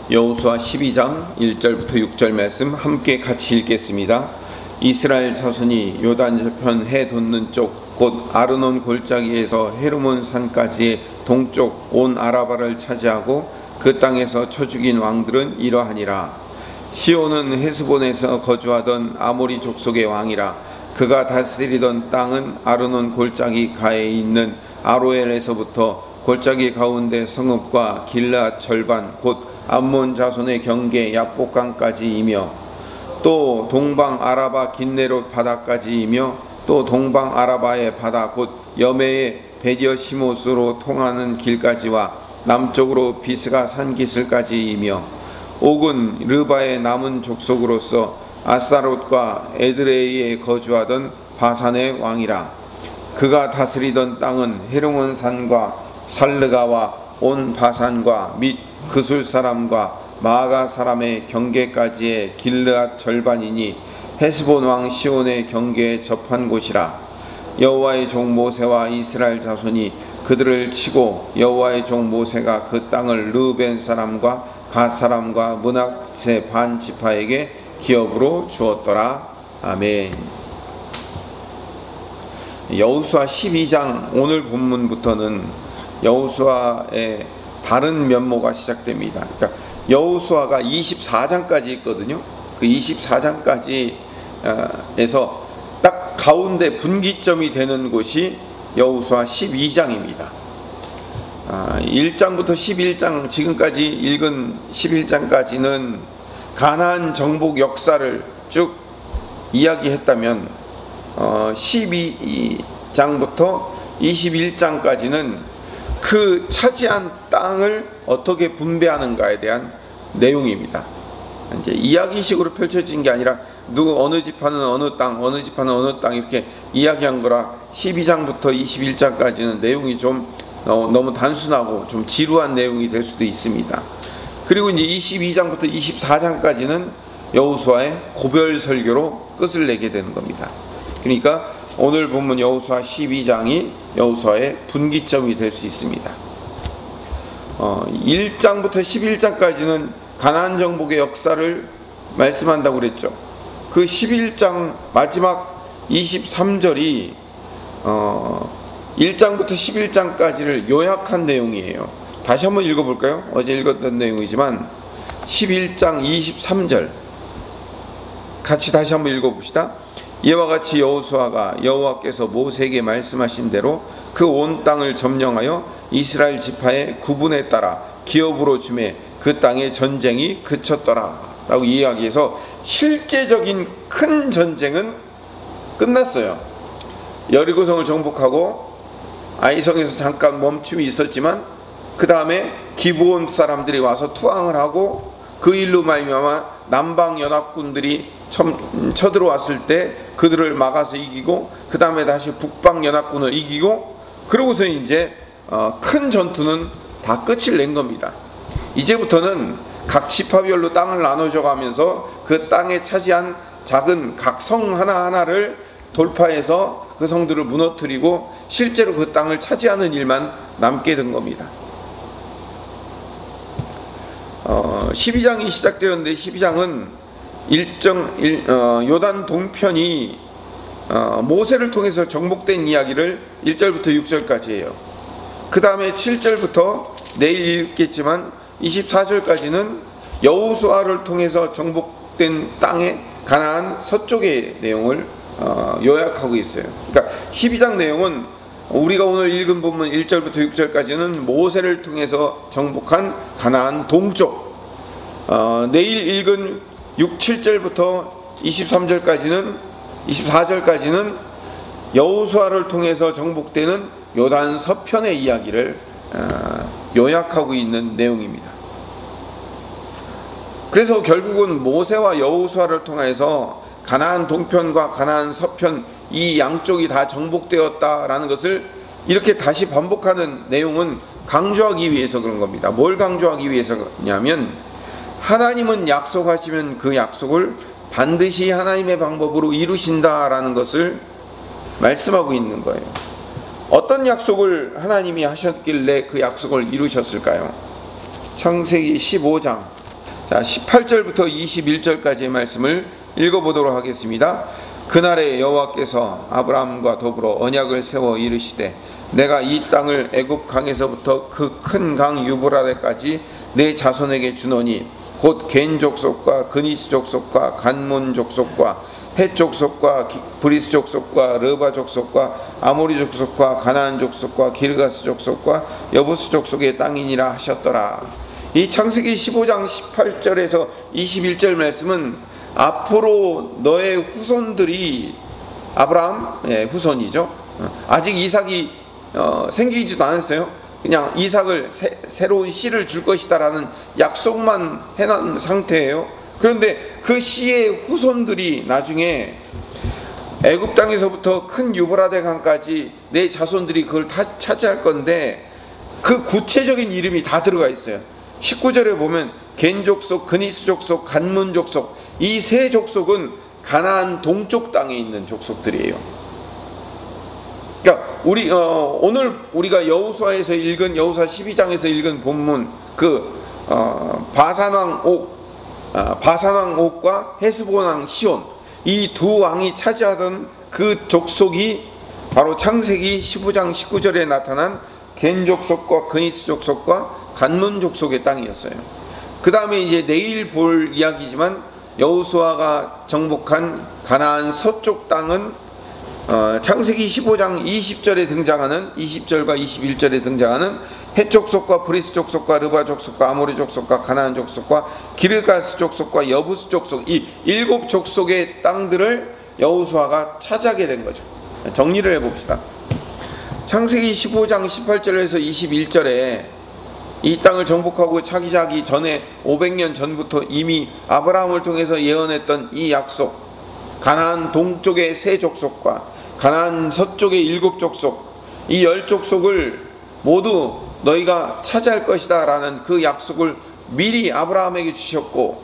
여호수아 12장 1절부터 6절 말씀 함께 같이 읽겠습니다. 이스라엘 자손이 요단 저편 해 돋는 쪽 곧 아르논 골짜기에서 헤르몬 산까지의 동쪽 온 아라바를 차지하고 그 땅에서 쳐 죽인 왕들은 이러하니라. 시온은 헤스본에서 거주하던 아모리 족속의 왕이라. 그가 다스리던 땅은 아르논 골짜기 가에 있는 아로엘에서부터 골짜기 가운데 성읍과 길앗 절반 곧 암몬 자손의 경계 야복강까지이며 또 동방 아라바 긴네롯 바다까지이며 또 동방 아라바의 바다 곧 여메의 베디어시못으로 통하는 길까지와 남쪽으로 비스가 산기슭까지이며 옥은 르바의 남은 족속으로서 아스타롯과 에드레이에 거주하던 바산의 왕이라. 그가 다스리던 땅은 헤르몬 산과 살르가와 온 바산과 및 그술 사람과 마아가 사람의 경계까지의 길르앗 절반이니 헤스본 왕 시온의 경계에 접한 곳이라. 여호와의 종 모세와 이스라엘 자손이 그들을 치고 여호와의 종 모세가 그 땅을 르벤 사람과 갓 사람과 므낫세 반 지파에게 기업으로 주었더라. 아멘. 여호수아 12장 오늘 본문부터는 여호수아의 다른 면모가 시작됩니다. 그러니까 여호수아가 24장까지 있거든요. 그 24장까지에서 딱 가운데 분기점이 되는 곳이 여호수아 12장입니다. 1장부터 11장 지금까지 읽은 11장까지는 가나안 정복 역사를 쭉 이야기했다면 12장부터 21장까지는 그 차지한 땅을 어떻게 분배하는가에 대한 내용입니다. 이제 이야기식으로 펼쳐진 게 아니라 누구 어느 지파는 어느 땅, 어느 지파는 어느 땅 이렇게 이야기한 거라 12장부터 21장까지는 내용이 좀 너무 단순하고 좀 지루한 내용이 될 수도 있습니다. 그리고 이제 22장부터 24장까지는 여호수아의 고별 설교로 끝을 내게 되는 겁니다. 그러니까 오늘 본문 여호수아 12장이 여호수아의 분기점이 될 수 있습니다. 1장부터 11장까지는 가나안 정복의 역사를 말씀한다고 그랬죠. 그 11장 마지막 23절이 1장부터 11장까지를 요약한 내용이에요. 다시 한번 읽어볼까요? 어제 읽었던 내용이지만 11장 23절 같이 다시 한번 읽어봅시다. 이와 같이 여호수아가 여호와께서 모세에게 말씀하신 대로 그 온 땅을 점령하여 이스라엘 지파의 구분에 따라 기업으로 주매 그 땅의 전쟁이 그쳤더라 라고 이야기해서 실제적인 큰 전쟁은 끝났어요. 여리고성을 정복하고 아이성에서 잠깐 멈춤이 있었지만 그 다음에 기브온 사람들이 와서 투항을 하고 그 일로 말미암아 남방 연합군들이 쳐들어왔을 때 그들을 막아서 이기고 그 다음에 다시 북방 연합군을 이기고 그러고서 이제 큰 전투는 다 끝을 낸 겁니다. 이제부터는 각 지파별로 땅을 나눠줘 가면서 그 땅에 차지한 작은 각 성 하나하나를 돌파해서 그 성들을 무너뜨리고 실제로 그 땅을 차지하는 일만 남게 된 겁니다. 12장이 시작되었는데 12장은 요단 동편이 모세를 통해서 정복된 이야기를 1절부터 6절까지 해요. 그 다음에 7절부터 내일 읽겠지만 24절까지는 여호수아를 통해서 정복된 땅의 가나안 서쪽의 내용을 요약하고 있어요. 그러니까 12장 내용은 우리가 오늘 읽은 본문 1절부터 6절까지는 모세를 통해서 정복한 가나안 동쪽, 내일 읽은 6, 7절부터 24절까지는 여호수아를 통해서 정복되는 요단 서편의 이야기를 요약하고 있는 내용입니다. 그래서 결국은 모세와 여호수아를 통해서 가나안 동편과 가나안 서편 이 양쪽이 다 정복되었다라는 것을 이렇게 다시 반복하는 내용은 강조하기 위해서 그런 겁니다. 뭘 강조하기 위해서냐면 하나님은 약속하시면 그 약속을 반드시 하나님의 방법으로 이루신다라는 것을 말씀하고 있는 거예요. 어떤 약속을 하나님이 하셨길래 그 약속을 이루셨을까요? 창세기 15장 자, 18절부터 21절까지의 말씀을 읽어보도록 하겠습니다. 그날에 여호와께서 아브라함과 더불어 언약을 세워 이르시되 내가 이 땅을 애굽 강에서부터 그 큰 강 유브라데까지 내 자손에게 주노니 곧 겐 족속과 그니스 족속과 간몬 족속과 헷 족속과 브리스 족속과 르바 족속과 아모리 족속과 가나안 족속과 기르가스 족속과 여부스 족속의 땅이니라 하셨더라. 이 창세기 15장 18절에서 21절 말씀은 앞으로 너의 후손들이 아브라함 후손이죠. 아직 이삭이 생기지도 않았어요. 그냥 이삭을 새로운 씨를 줄 것이다 라는 약속만 해놓은 상태예요. 그런데 그 씨의 후손들이 나중에 애굽 땅에서부터 큰 유브라데 강까지 내 자손들이 그걸 다 차지할 건데 그 구체적인 이름이 다 들어가 있어요. 19절에 보면 겐 족속, 그니스 족속, 간문 족속, 이 세 족속은 가나안 동쪽 땅에 있는 족속들이에요. 그러니까 오늘 우리가 여호수아에서 읽은 여호수아 12장에서 읽은 본문 바산 왕 옥과 헤스본 왕 시온, 이 두 왕이 차지하던 그 족속이 바로 창세기 15장 19절에 나타난 겐 족속과 그니스 족속과 간문 족속의 땅이었어요. 그 다음에 이제 내일 볼 이야기지만 여호수아가 정복한 가나안 서쪽 땅은 창세기 15장 20절에 등장하는 20절과 21절에 등장하는 헷 족속과 브리스 족속과 르바 족속과 아모리 족속과 가나안 족속과 기르가스 족속과 여부스 족속, 이 7 족속의 땅들을 여호수아가 차지하게 된 거죠. 정리를 해봅시다. 창세기 15장 18절에서 21절에 이 땅을 정복하고 차지하기 전에 500년 전부터 이미 아브라함을 통해서 예언했던 이 약속, 가나안 동쪽의 세 족속과 가나안 서쪽의 7 족속, 이 10 족속을 모두 너희가 차지할 것이다 라는 그 약속을 미리 아브라함에게 주셨고,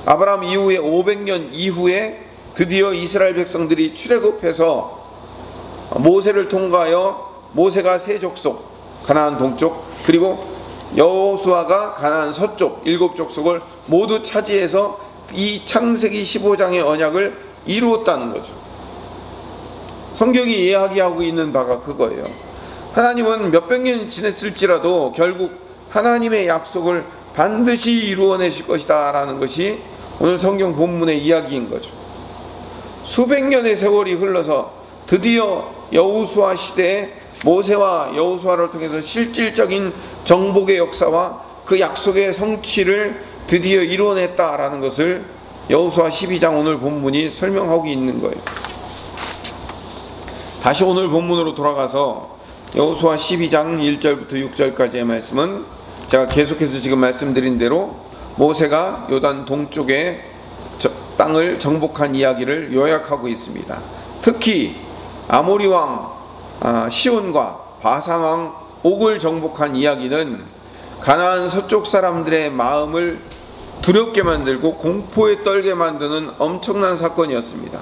아브라함 이후에 500년 이후에 드디어 이스라엘 백성들이 출애굽해서 모세를 통과하여 모세가 세 족속 가나안 동쪽, 그리고 여호수아가 가나안 서쪽 7 족속을 모두 차지해서 이 창세기 15장의 언약을 이루었다는 거죠. 성경이 이야기하고 있는 바가 그거예요. 하나님은 몇백 년 지냈을지라도 결국 하나님의 약속을 반드시 이루어내실 것이다 라는 것이 오늘 성경 본문의 이야기인 거죠. 수백 년의 세월이 흘러서 드디어 여호수아 시대에 모세와 여호수아를 통해서 실질적인 정복의 역사와 그 약속의 성취를 드디어 이루어냈다라는 것을 여호수아 12장 오늘 본문이 설명하고 있는 거예요. 다시 오늘 본문으로 돌아가서 여호수아 12장 1절부터 6절까지의 말씀은 제가 계속해서 지금 말씀드린 대로 모세가 요단 동쪽의 땅을 정복한 이야기를 요약하고 있습니다. 특히 아모리 왕 시온과 바산 왕 옥을 정복한 이야기는 가나안 서쪽 사람들의 마음을 두렵게 만들고 공포에 떨게 만드는 엄청난 사건이었습니다.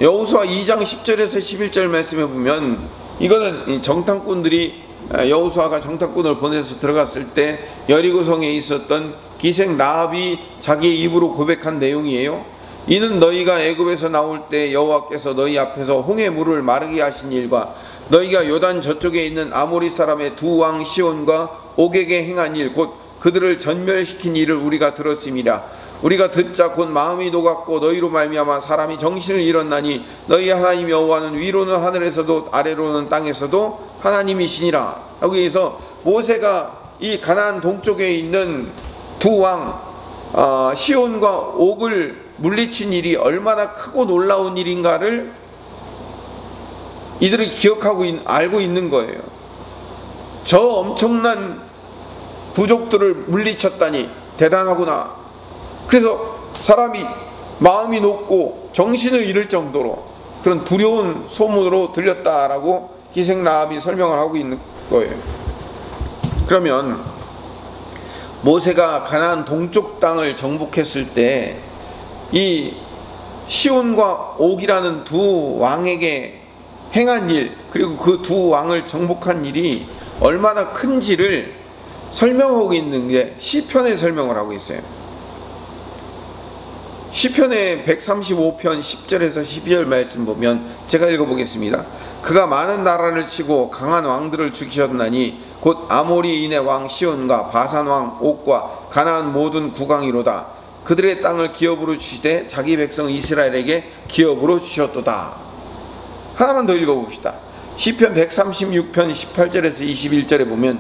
여호수아 2장 10절에서 11절 말씀에 보면 이거는 정탐꾼들이 여호수아가 정탐꾼을 보내서 들어갔을 때 여리고성에 있었던 기생 라합이 자기의 입으로 고백한 내용이에요. 이는 너희가 애굽에서 나올 때 여호와께서 너희 앞에서 홍해 물을 마르게 하신 일과 너희가 요단 저쪽에 있는 아모리 사람의 두 왕 시온과 옥에게 행한 일, 곧 그들을 전멸시킨 일을 우리가 들었음이라. 우리가 듣자 곧 마음이 녹았고 너희로 말미암아 사람이 정신을 잃었나니 너희 하나님 여호와는 위로는 하늘에서도 아래로는 땅에서도 하나님이시니라. 여기에서 모세가 이 가나안 동쪽에 있는 두 왕 시온과 옥을 물리친 일이 얼마나 크고 놀라운 일인가를 이들이 기억하고 알고 있는 거예요. 저 엄청난 부족들을 물리쳤다니 대단하구나. 그래서 사람이 마음이 높고 정신을 잃을 정도로 그런 두려운 소문으로 들렸다라고 기생 라합이 설명을 하고 있는 거예요. 그러면 모세가 가나안 동쪽 땅을 정복했을 때 이 시온과 옥이라는 두 왕에게 행한 일, 그리고 그 두 왕을 정복한 일이 얼마나 큰지를 설명하고 있는 게 시편에 설명을 하고 있어요. 시편의 135편 10절에서 12절 말씀 보면 제가 읽어보겠습니다. 그가 많은 나라를 치고 강한 왕들을 죽이셨나니 곧 아모리인의 왕 시온과 바산 왕 옥과 가나안 모든 국왕이로다. 그들의 땅을 기업으로 주시되 자기 백성 이스라엘에게 기업으로 주셨도다. 하나만 더 읽어봅시다. 시편 136편 18절에서 21절에 보면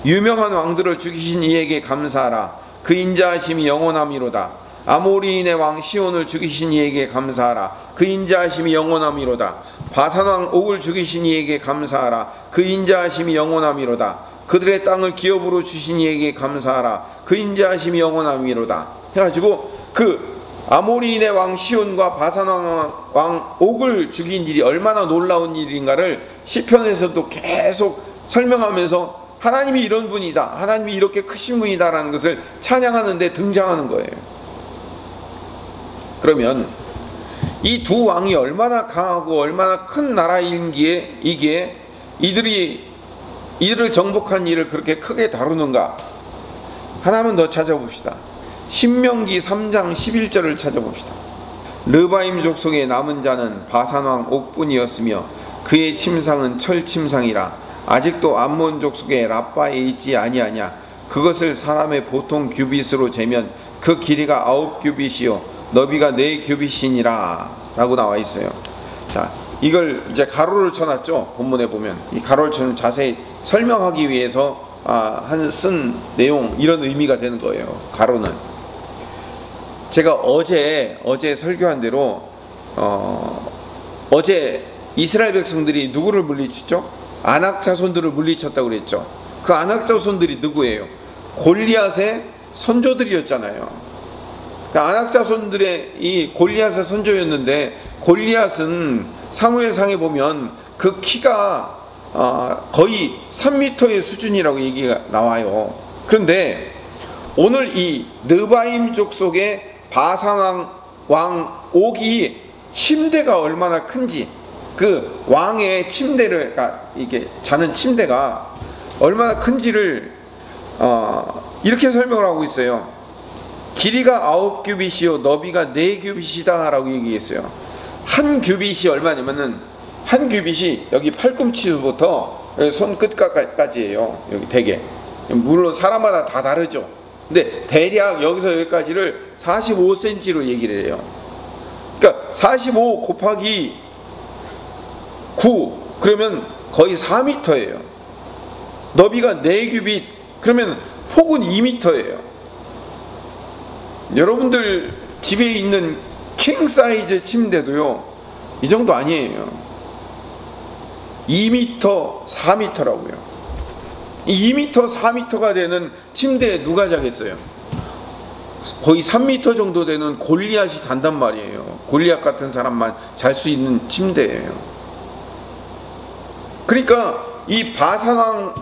유명한 왕들을 죽이신 이에게 감사하라. 그 인자하심이 영원함이로다. 아모리인의 왕 시온을 죽이신 이에게 감사하라. 그 인자하심이 영원함이로다. 바산 왕 옥을 죽이신 이에게 감사하라. 그 인자하심이 영원함이로다. 그들의 땅을 기업으로 주신 이에게 감사하라. 그 인자하심이 영원함이로다. 해가지고 그 아모리인의 왕 시온과 바산 왕 옥을 죽인 일이 얼마나 놀라운 일인가를 시편에서도 계속 설명하면서 하나님이 이런 분이다, 하나님이 이렇게 크신 분이다 라는 것을 찬양하는 데 등장하는 거예요. 그러면 이 두 왕이 얼마나 강하고 얼마나 큰 나라인기에 이게 이들을 정복한 일을 그렇게 크게 다루는가? 하나만 더 찾아봅시다. 신명기 3장 11절을 찾아봅시다. 르바임 족속의 남은 자는 바산 왕 옥뿐이었으며 그의 침상은 철 침상이라. 아직도 암몬 족속의 라빠에 있지 아니하냐. 그것을 사람의 보통 규빗으로 재면 그 길이가 9규빗이요 너비가 4규빗이니라 라고 나와 있어요. 자, 이걸 이제 가로를 쳐놨죠. 본문에 보면 이 가로를 좀 자세히 설명하기 위해서 쓴 내용, 이런 의미가 되는 거예요. 가로는 제가 어제 설교한 대로 어제 이스라엘 백성들이 누구를 물리쳤죠? 아낙 자손들을 물리쳤다고 그랬죠. 그 아낙 자손들이 누구예요? 골리앗의 선조들이었잖아요. 그러니까 아낙 자손들의 이 골리앗의 선조였는데, 골리앗은 사무엘상에 보면 그 키가 거의 3m의 수준이라고 얘기가 나와요. 그런데 오늘 이 르바임 족속의 바산 왕 옥이 침대가 얼마나 큰지, 그 왕의 침대를, 이게 자는 침대가 얼마나 큰지를 이렇게 설명을 하고 있어요. 길이가 9규빗이요 너비가 4규빗이다 라고 얘기했어요. 한 규빗이 얼마냐면은, 한 규빗이 여기 팔꿈치부터 손끝까지예요. 여기 대개. 물론 사람마다 다 다르죠. 근데 대략 여기서 여기까지를 45cm로 얘기를 해요. 그러니까 45 곱하기 9 그러면 거의 4m예요. 너비가 4규빗 그러면 폭은 2m예요. 여러분들 집에 있는 킹 사이즈 침대도요 이 정도 아니에요. 2m, 4m라고요. 2m, 4m가 되는 침대에 누가 자겠어요? 거의 3m 정도 되는 골리앗이 잔단 말이에요. 골리앗 같은 사람만 잘 수 있는 침대예요. 그러니까 이 바산 왕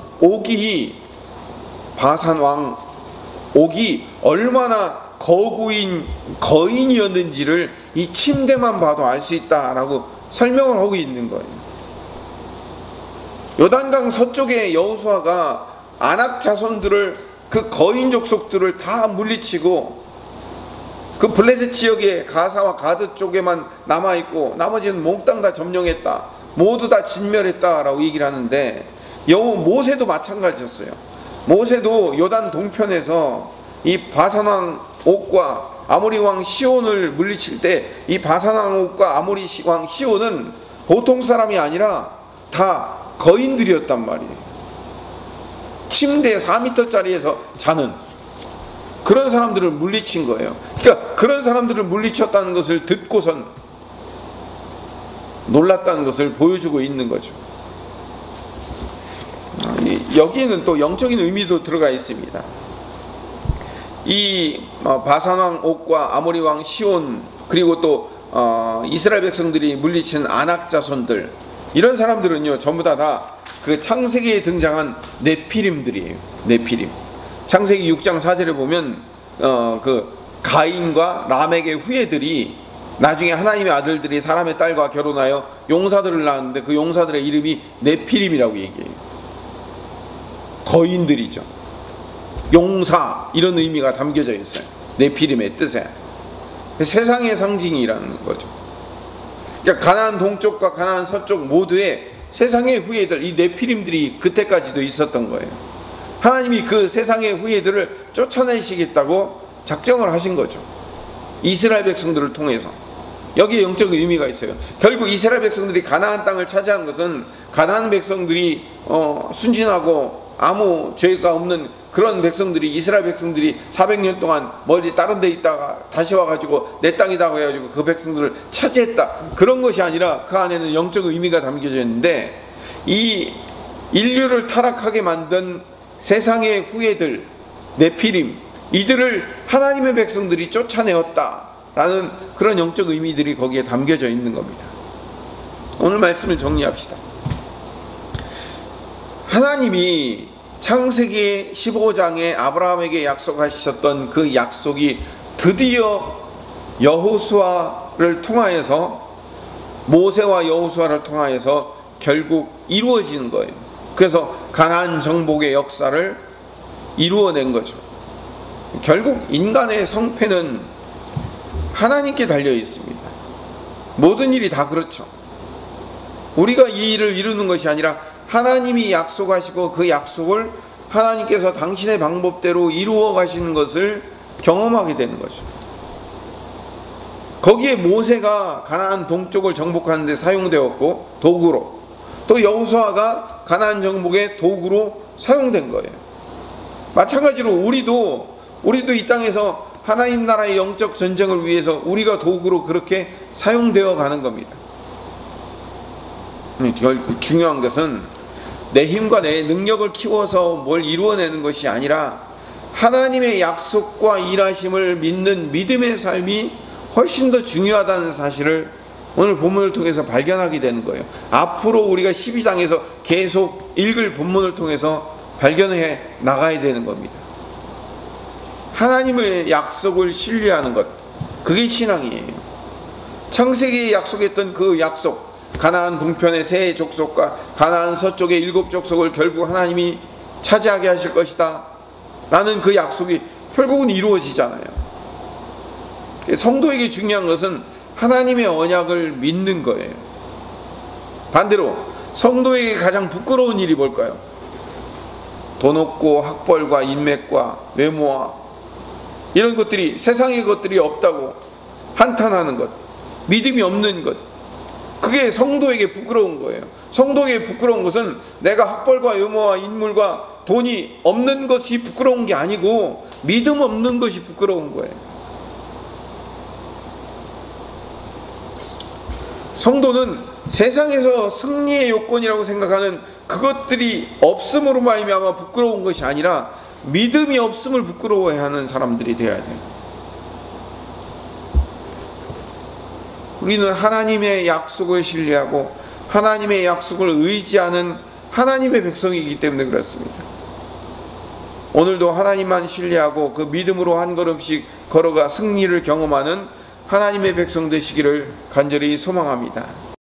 옥이 얼마나 거인이었는지를 이 침대만 봐도 알 수 있다라고 설명을 하고 있는 거예요. 요단강 서쪽에 여호수아가 아낙 자손들을, 그 거인 족속들을 다 물리치고 그 블레셋 지역에 가사와 가드 쪽에만 남아있고 나머지는 몽땅 다 점령했다, 모두 다 진멸했다라고 얘기를 하는데, 모세도 마찬가지였어요. 모세도 요단 동편에서 이 바산 왕 옥과 아모리 왕 시온을 물리칠 때 이 바산 왕 옥과 아모리 왕 시온은 보통 사람이 아니라 다 거인들이었단 말이에요. 침대 4m짜리에서 자는 그런 사람들을 물리친 거예요. 그러니까 그런 사람들을 물리쳤다는 것을 듣고선 놀랐다는 것을 보여주고 있는 거죠. 여기에는 또 영적인 의미도 들어가 있습니다. 이 바산 왕 옥과 아모리 왕 시온, 그리고 또 이스라엘 백성들이 물리친 아낙 자손들, 이런 사람들은요 전부 다 그 창세기에 등장한 네피림들이에요. 네피림. 창세기 6장 4절에 보면 그 가인과 람에게 후예들이 나중에 하나님의 아들들이 사람의 딸과 결혼하여 용사들을 낳았는데 그 용사들의 이름이 네피림이라고 얘기해요. 거인들이죠. 용사, 이런 의미가 담겨져 있어요. 네피림의 뜻에. 세상의 상징이라는 거죠. 그러니까 가나안 동쪽과 가나안 서쪽 모두에 세상의 후예들, 이 네피림들이 그때까지도 있었던 거예요. 하나님이 그 세상의 후예들을 쫓아내시겠다고 작정을 하신 거죠. 이스라엘 백성들을 통해서. 여기에 영적 의미가 있어요. 결국 이스라엘 백성들이 가나안 땅을 차지한 것은 가나안 백성들이 순진하고 아무 죄가 없는 그런 백성들이, 이스라엘 백성들이 400년 동안 멀리 다른 데 있다가 다시 와가지고 내 땅이다 해가지고 그 백성들을 차지했다, 그런 것이 아니라 그 안에는 영적 의미가 담겨져 있는데, 이 인류를 타락하게 만든 세상의 후예들 네피림, 이들을 하나님의 백성들이 쫓아내었다라는 그런 영적 의미들이 거기에 담겨져 있는 겁니다. 오늘 말씀을 정리합시다. 하나님이 창세기 15장에 아브라함에게 약속하셨던 그 약속이 드디어 여호수아를 통하여서, 모세와 여호수아를 통하여서 결국 이루어지는 거예요. 그래서 가나안 정복의 역사를 이루어낸 거죠. 결국 인간의 성패는 하나님께 달려 있습니다. 모든 일이 다 그렇죠. 우리가 이 일을 이루는 것이 아니라 하나님이 약속하시고 그 약속을 하나님께서 당신의 방법대로 이루어 가시는 것을 경험하게 되는 거죠. 거기에 모세가 가나안 동쪽을 정복하는 데 사용되었고 도구로, 또 여호수아가 가나안 정복의 도구로 사용된 거예요. 마찬가지로 우리도 이 땅에서 하나님 나라의 영적 전쟁을 위해서 우리가 도구로 그렇게 사용되어 가는 겁니다. 중요한 것은 내 힘과 내 능력을 키워서 뭘 이루어내는 것이 아니라 하나님의 약속과 일하심을 믿는 믿음의 삶이 훨씬 더 중요하다는 사실을 오늘 본문을 통해서 발견하게 되는 거예요. 앞으로 우리가 12장에서 계속 읽을 본문을 통해서 발견해 나가야 되는 겁니다. 하나님의 약속을 신뢰하는 것, 그게 신앙이에요. 창세기에 약속했던 그 약속, 가나안 동편의 세 족속과 가나안 서쪽의 7 족속을 결국 하나님이 차지하게 하실 것이다 라는 그 약속이 결국은 이루어지잖아요. 성도에게 중요한 것은 하나님의 언약을 믿는 거예요. 반대로 성도에게 가장 부끄러운 일이 뭘까요? 돈 없고 학벌과 인맥과 외모와 이런 것들이, 세상의 것들이 없다고 한탄하는 것, 믿음이 없는 것, 그게 성도에게 부끄러운 거예요. 성도에게 부끄러운 것은 내가 학벌과 외모와 인물과 돈이 없는 것이 부끄러운 게 아니고 믿음 없는 것이 부끄러운 거예요. 성도는 세상에서 승리의 요건이라고 생각하는 그것들이 없음으로 말미암아 부끄러운 것이 아니라 믿음이 없음을 부끄러워하는 사람들이 되어야 돼요. 우리는 하나님의 약속을 신뢰하고 하나님의 약속을 의지하는 하나님의 백성이기 때문에 그렇습니다. 오늘도 하나님만 신뢰하고 그 믿음으로 한 걸음씩 걸어가 승리를 경험하는 하나님의 백성 되시기를 간절히 소망합니다.